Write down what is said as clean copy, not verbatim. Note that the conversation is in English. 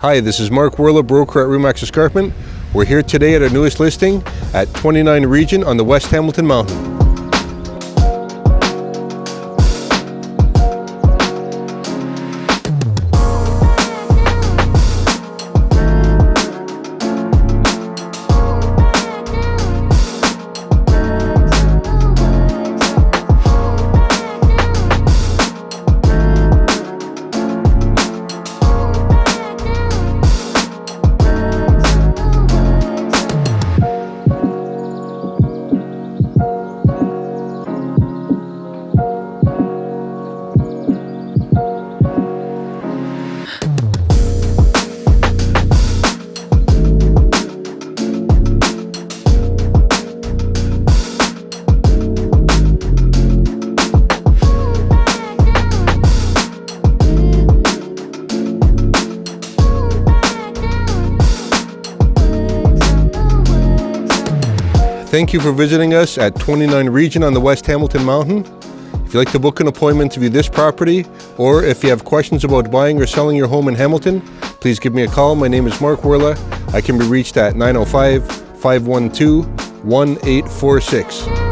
Hi, this is Mark Woehrle, broker at Remax Escarpment. We're here today at our newest listing at 29 Regent on the West Hamilton Mountain. Thank you for visiting us at 29 Regent on the West Hamilton Mountain. If you'd like to book an appointment to view this property, or if you have questions about buying or selling your home in Hamilton, please give me a call. My name is Mark Woehrle. I can be reached at 905-512-1846.